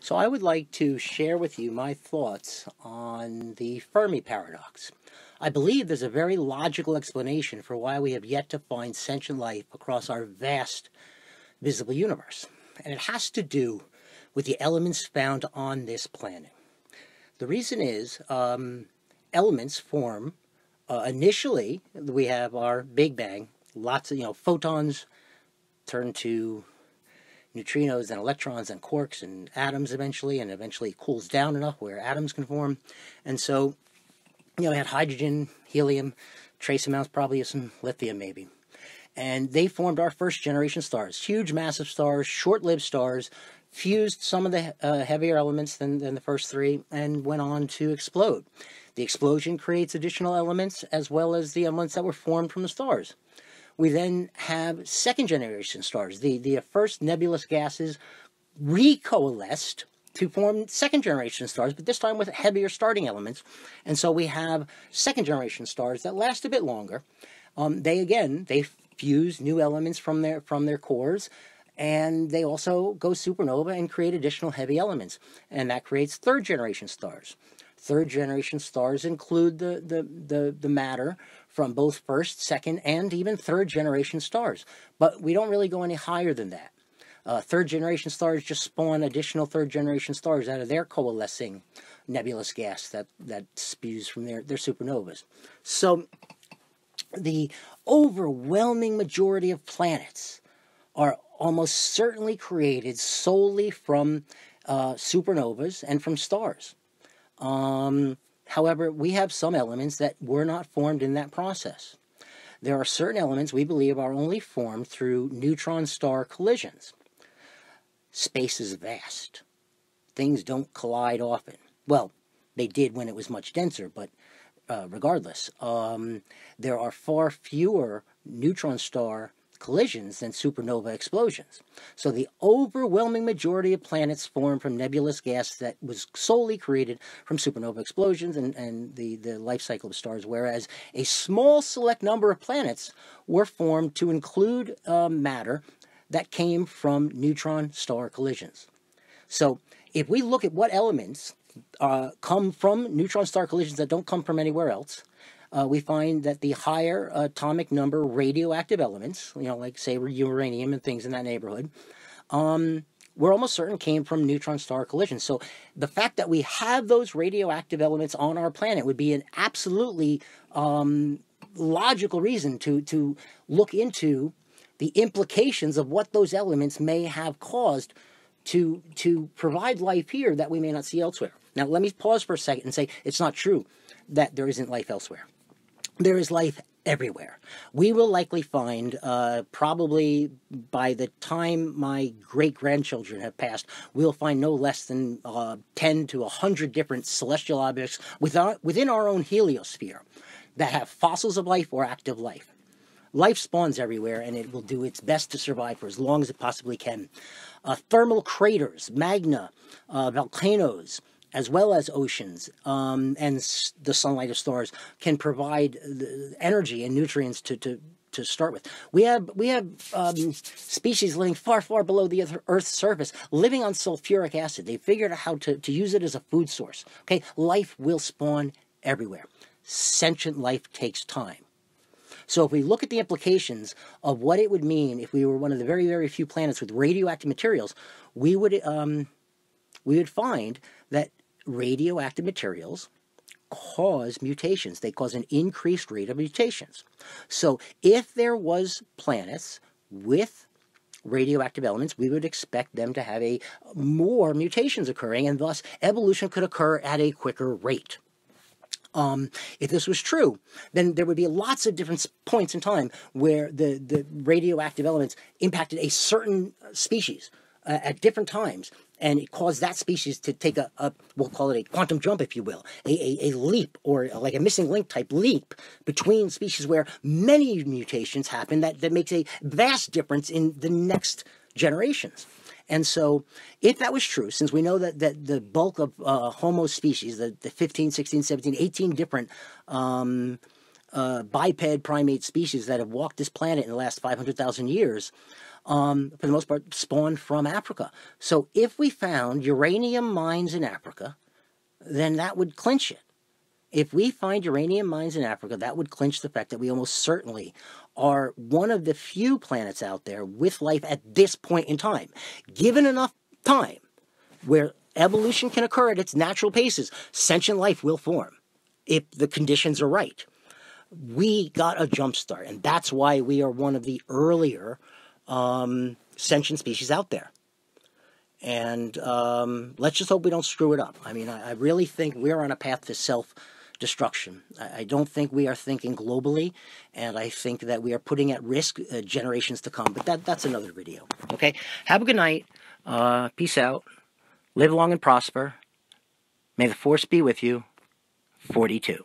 So I would like to share with you my thoughts on the Fermi Paradox. I believe there's a very logical explanation for why we have yet to find sentient life across our vast visible universe. And it has to do with the elements found on this planet. The reason is elements form, initially we have our Big Bang, lots of photons turn to neutrinos and electrons and quarks and atoms eventually, and eventually it cools down enough where atoms can form. And so, we had hydrogen, helium, trace amounts probably of some lithium maybe. And they formed our first generation stars, huge massive stars, short-lived stars, fused some of the heavier elements than the first three, and went on to explode. The explosion creates additional elements as well as the elements that were formed from the stars. We then have second-generation stars. The first nebulous gases recoalesced to form second-generation stars, but this time with heavier starting elements. And so we have second-generation stars that last a bit longer. They fuse new elements from their cores, and they also go supernova and create additional heavy elements. And that creates third-generation stars. Third-generation stars include the matter from both first, second, and even third-generation stars. But we don't really go any higher than that. Third-generation stars just spawn additional third-generation stars out of their coalescing nebulous gas that spews from their supernovas. So the overwhelming majority of planets are almost certainly created solely from supernovas and from stars. However, we have some elements that were not formed in that process. There are certain elements we believe are only formed through neutron-star collisions. Space is vast. Things don't collide often. Well, they did when it was much denser, but regardless, there are far fewer neutron-star collisions than supernova explosions. So the overwhelming majority of planets form from nebulous gas that was solely created from supernova explosions and the life cycle of stars, whereas a small select number of planets were formed to include matter that came from neutron star collisions. So if we look at what elements come from neutron star collisions that don't come from anywhere else, we find that the higher atomic number radioactive elements, like say uranium and things in that neighborhood, we're almost certain came from neutron star collisions. So the fact that we have those radioactive elements on our planet would be an absolutely logical reason to look into the implications of what those elements may have caused to provide life here that we may not see elsewhere. Now, let me pause for a second and say it's not true that there isn't life elsewhere. There is life everywhere. We will likely find, probably by the time my great-grandchildren have passed, we'll find no less than 10 to 100 different celestial objects within our own heliosphere that have fossils of life or active life. Life spawns everywhere, and it will do its best to survive for as long as it possibly can. Thermal craters, magma, volcanoes, as well as oceans and the sunlight of stars can provide the energy and nutrients to start with. We have species living far, far below the Earth's surface, living on sulfuric acid. They figured out how to use it as a food source. Okay, life will spawn everywhere. Sentient life takes time. So if we look at the implications of what it would mean if we were one of the very, very few planets with radioactive materials, we would find that radioactive materials cause mutations. They cause an increased rate of mutations. So if there was planets with radioactive elements, we would expect them to have more mutations occurring, and thus evolution could occur at a quicker rate. If this was true, then there would be lots of different points in time where the radioactive elements impacted a certain species at different times, and it caused that species to take we'll call it a quantum jump, if you will, a leap, or like a missing link type leap between species where many mutations happen that makes a vast difference in the next generations. And so if that was true, since we know that the bulk of Homo species, the 15, 16, 17, 18 different biped primate species that have walked this planet in the last 500,000 years, for the most part, spawned from Africa. So if we found uranium mines in Africa, then that would clinch it. If we find uranium mines in Africa, that would clinch the fact that we almost certainly are one of the few planets out there with life at this point in time. Given enough time where evolution can occur at its natural paces, sentient life will form if the conditions are right. We got a jump start, and that's why we are one of the earlier sentient species out there. And let's just hope we don't screw it up. I mean, I really think we're on a path to self-destruction. I don't think we are thinking globally, and I think that we are putting at risk generations to come. But that's another video. Okay? Have a good night. Peace out. Live long and prosper. May the force be with you. 42.